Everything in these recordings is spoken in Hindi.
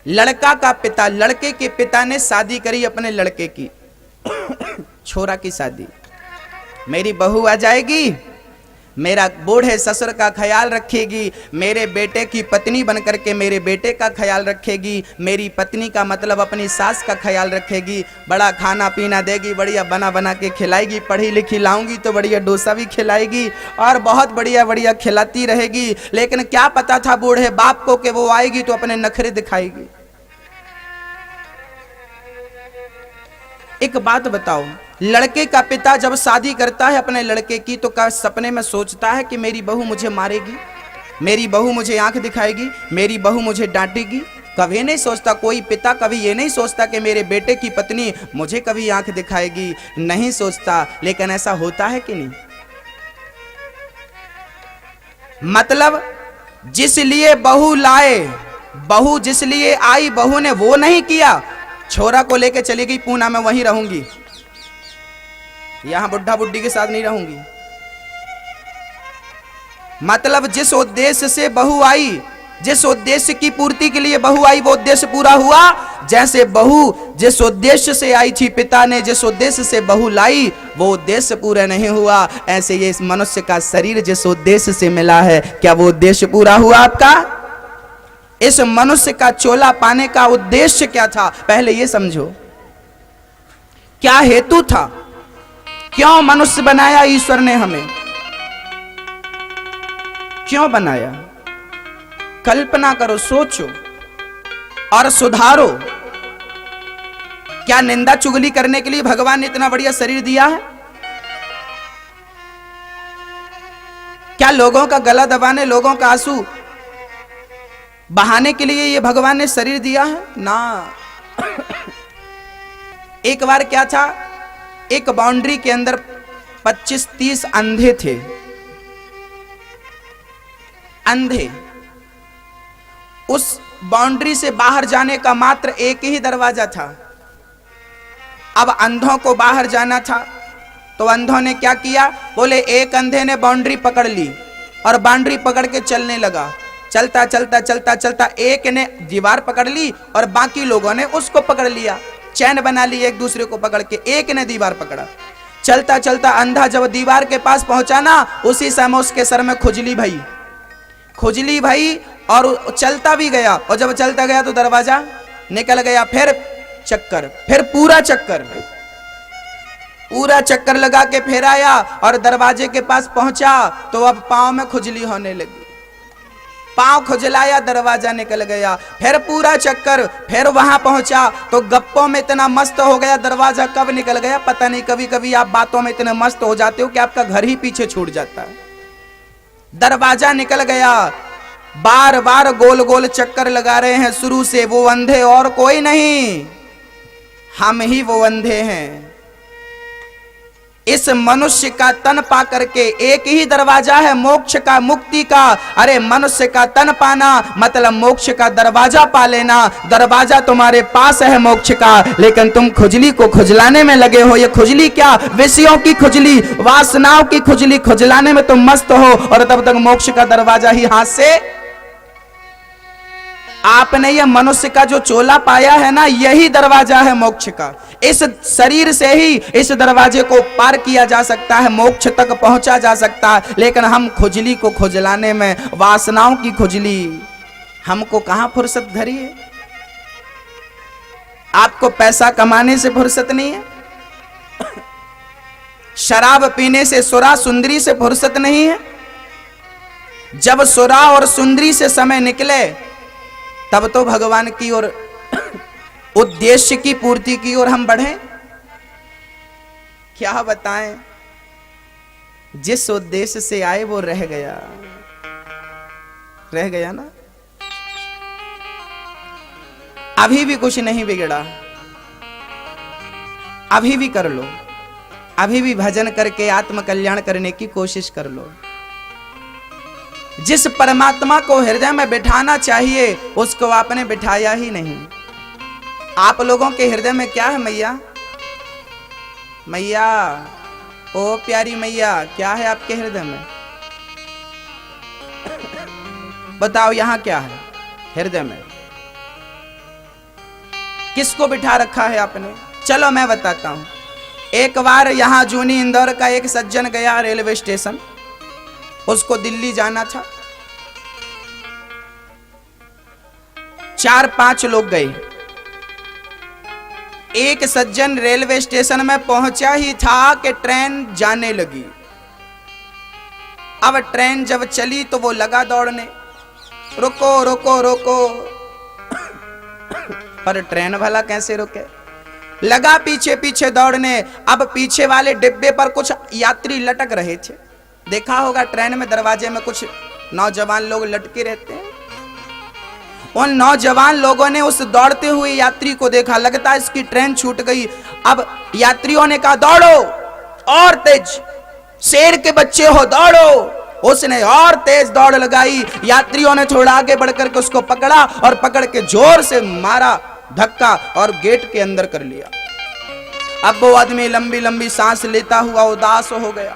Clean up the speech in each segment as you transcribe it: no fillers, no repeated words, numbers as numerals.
लड़का का पिता, लड़के के पिता ने शादी करी अपने लड़के की, छोरा की शादी। मेरी बहू आ जाएगी, मेरा बूढ़े ससुर का ख्याल रखेगी, मेरे बेटे की पत्नी बनकर के मेरे बेटे का ख्याल रखेगी, मेरी पत्नी का मतलब अपनी सास का ख्याल रखेगी, बड़ा खाना पीना देगी, बढ़िया बना बना के खिलाएगी, पढ़ी लिखी लाऊंगी तो बढ़िया डोसा भी खिलाएगी और बहुत बढ़िया बढ़िया खिलाती रहेगी। लेकिन क्या पता था बूढ़े बाप को कि वो आएगी तो अपने नखरे दिखाएगी। एक बात बताओ, लड़के का पिता जब शादी करता है अपने लड़के की तो क्या सपने में सोचता है कि मेरी बहू मुझे मारेगी, मेरी बहू मुझे आंख दिखाएगी, मेरी बहू मुझे डांटेगी? कभी नहीं सोचता। कोई पिता कभी ये नहीं सोचता कि मेरे बेटे की पत्नी मुझे कभी आंख दिखाएगी, नहीं सोचता। लेकिन ऐसा होता है कि नहीं? मतलब जिस लिए बहू लाए, बहू जिस लिए आई, बहू ने वो नहीं किया। छोरा को लेके चली गई पूना में, वहीं रहूंगी, यहां बुढ़ा बुढ़ी के साथ नहीं रहूंगी। मतलब जिस उद्देश्य से बहू आई, जिस उद्देश्य की पूर्ति के लिए बहू आई, वो उद्देश्य पूरा हुआ। जैसे बहू जिस उद्देश्य से आई थी, पिता ने जिस उद्देश्य से बहू लाई, वो उद्देश्य पूरा नहीं हुआ। ऐसे ये इस मनुष्य का शरीर जिस उद्देश्य से मिला है, क्या वो उद्देश्य पूरा हुआ आपका? इस मनुष्य का चोला पाने का उद्देश्य क्या था, पहले ये समझो। क्या हेतु था, क्यों मनुष्य बनाया ईश्वर ने हमें, क्यों बनाया? कल्पना करो, सोचो और सुधारो। क्या निंदा चुगली करने के लिए भगवान ने इतना बढ़िया शरीर दिया है? क्या लोगों का गला दबाने, लोगों का आंसू बहाने के लिए ये भगवान ने शरीर दिया है? ना। एक बार क्या था, एक बाउंड्री के अंदर 25-30 अंधे थे। अंधे, उस बाउंड्री से बाहर जाने का मात्र एक ही दरवाजा था। अब अंधों को बाहर जाना था तो अंधों ने क्या किया, बोले एक अंधे ने बाउंड्री पकड़ ली और बाउंड्री पकड़ के चलने लगा। चलता चलता चलता चलता एक ने दीवार पकड़ ली और बाकी लोगों ने उसको पकड़ लिया, चैन बना ली एक दूसरे को पकड़ के। एक ने दीवार पकड़ा, चलता चलता अंधा जब दीवार के पास पहुंचा ना, उसी समय उसके सर में खुजली भई, खुजली भई और चलता भी गया। और जब चलता गया तो दरवाजा निकल गया। फिर चक्कर, फिर पूरा चक्कर लगा के फिर आया और दरवाजे के पास पहुंचा तो अब पांव में खुजली होने लगी। पांव खुजलाया, दरवाजा निकल गया। फिर पूरा चक्कर, फिर वहां पहुंचा तो गप्पों में इतना मस्त हो गया, दरवाजा कब निकल गया पता नहीं। कभी कभी आप बातों में इतने मस्त हो जाते हो कि आपका घर ही पीछे छूट जाता है। दरवाजा निकल गया, बार बार गोल गोल चक्कर लगा रहे हैं शुरू से। वो अंधे और कोई नहीं, हम ही वो अंधे हैं। इस मनुष्य का तन पा करके एक ही दरवाजा है मोक्ष का, मुक्ति का। अरे मनुष्य का तन पाना मतलब मोक्ष का दरवाजा पा लेना। दरवाजा तुम्हारे पास है मोक्ष का, लेकिन तुम खुजली को खुजलाने में लगे हो। ये खुजली क्या, विषयों की खुजली, वासनाओं की खुजली, खुजलाने में तुम मस्त हो और तब तक मोक्ष का दरवाजा ही हाथ से। आपने ये मनुष्य का जो चोला पाया है ना, यही दरवाजा है मोक्ष का। इस शरीर से ही इस दरवाजे को पार किया जा सकता है, मोक्ष तक पहुंचा जा सकता है। लेकिन हम खुजली को खुजलाने में, वासनाओं की खुजली, हमको कहां फुर्सत धरी है? आपको पैसा कमाने से फुर्सत नहीं है, शराब पीने से, सुरा सुंदरी से फुर्सत नहीं है। जब सुरा और सुंदरी से समय निकले तब तो भगवान की ओर, उद्देश्य की पूर्ति की ओर हम बढ़े। क्या बताएं, जिस उद्देश्य से आए वो रह गया, रह गया ना। अभी भी कुछ नहीं बिगड़ा, अभी भी कर लो, अभी भी भजन करके आत्म कल्याण करने की कोशिश कर लो। जिस परमात्मा को हृदय में बिठाना चाहिए उसको आपने बिठाया ही नहीं। आप लोगों के हृदय में क्या है मैया? मैया, ओ प्यारी मैया, क्या है आपके हृदय में? बताओ, यहां क्या है हृदय में? किसको बिठा रखा है आपने? चलो मैं बताता हूं। एक बार यहां जूनी इंदौर का एक सज्जन गया रेलवे स्टेशन, उसको दिल्ली जाना था। 4-5 लोग गए। एक सज्जन रेलवे स्टेशन में पहुंचा ही था कि ट्रेन जाने लगी। अब ट्रेन जब चली तो वो लगा दौड़ने, रुको रुको रुको। पर ट्रेन भला कैसे रुके? लगा पीछे पीछे दौड़ने। अब पीछे वाले डिब्बे पर कुछ यात्री लटक रहे थे। देखा होगा ट्रेन में दरवाजे में कुछ नौजवान लोग लटके रहते हैं। उन नौजवान लोगों ने उस दौड़ते हुए यात्री को देखा, लगता है इसकी ट्रेन छूट गई। अब यात्रियों ने कहा दौड़ो और तेज, शेर के बच्चे हो दौड़ो। उसने और तेज दौड़ लगाई। यात्रियों ने थोड़ा आगे बढ़कर के उसको पकड़ा और पकड़ के जोर से मारा धक्का और गेट के अंदर कर लिया। अब वो आदमी लंबी लंबी सांस लेता हुआ उदास हो गया,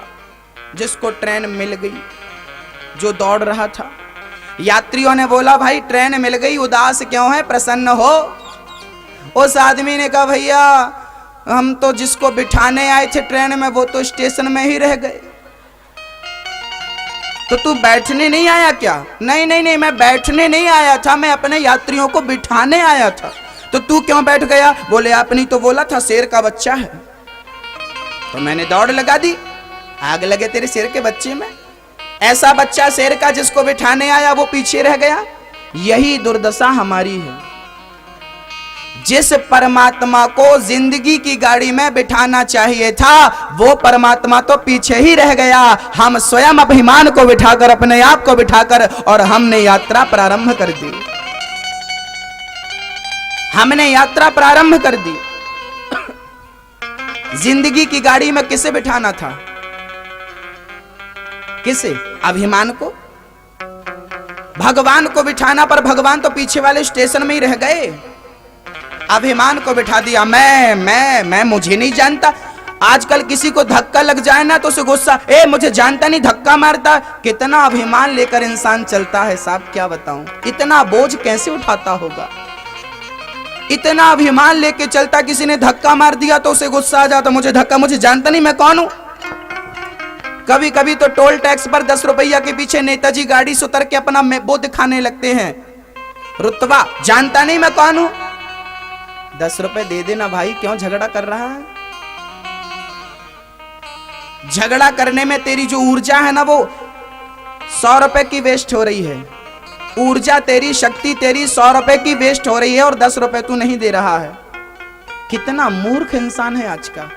जिसको ट्रेन मिल गई, जो दौड़ रहा था। यात्रियों ने बोला भाई ट्रेन मिल गई, उदास क्यों है, प्रसन्न हो। उस आदमी ने कहा भैया हम तो जिसको बिठाने आए थे ट्रेन में वो तो स्टेशन में ही रह गए। तो तू बैठने नहीं आया क्या? नहीं नहीं नहीं, मैं बैठने नहीं आया था, मैं अपने यात्रियों को बिठाने आया था। तो तू क्यों बैठ गया? बोले आपने तो बोला था शेर का बच्चा है, तो मैंने दौड़ लगा दी। आग लगे तेरे शेर के बच्चे में। ऐसा बच्चा शेर का जिसको बिठाने आया वो पीछे रह गया। यही दुर्दशा हमारी है। जिस परमात्मा को जिंदगी की गाड़ी में बिठाना चाहिए था वो परमात्मा तो पीछे ही रह गया। हम स्वयं अभिमान को बिठाकर, अपने आप को बिठाकर, और हमने यात्रा प्रारंभ कर दी। हमने यात्रा प्रारंभ कर दी। जिंदगी की गाड़ी में किसे बिठाना था? किसे? अभिमान को। भगवान को बिठाना, पर भगवान तो पीछे वाले स्टेशन में ही रह गए। अभिमान को बिठा दिया, मैं मुझे नहीं जानता। आजकल किसी को धक्का लग जाए ना तो उसे गुस्सा, ए मुझे जानता नहीं, धक्का मारता। कितना अभिमान लेकर इंसान चलता है साहब, क्या बताऊं। इतना बोझ कैसे उठाता होगा। इतना अभिमान लेके चलता, किसी ने धक्का मार दिया तो उसे गुस्सा आ जाता, मुझे धक्का, मुझे जानता नहीं, मैं कौन हूं। कभी कभी तो टोल टैक्स पर 10 रुपया के पीछे नेताजी गाड़ी से उतर के अपना वो दिखाने लगते हैं, रुतबा, जानता नहीं मैं कौन हूं। 10 रुपए दे देना भाई, क्यों झगड़ा कर रहा है। झगड़ा करने में तेरी जो ऊर्जा है ना वो 100 रुपए की वेस्ट हो रही है। ऊर्जा तेरी, शक्ति तेरी 100 रुपए की वेस्ट हो रही है और 10 रुपए तू नहीं दे रहा है। कितना मूर्ख इंसान है आज का।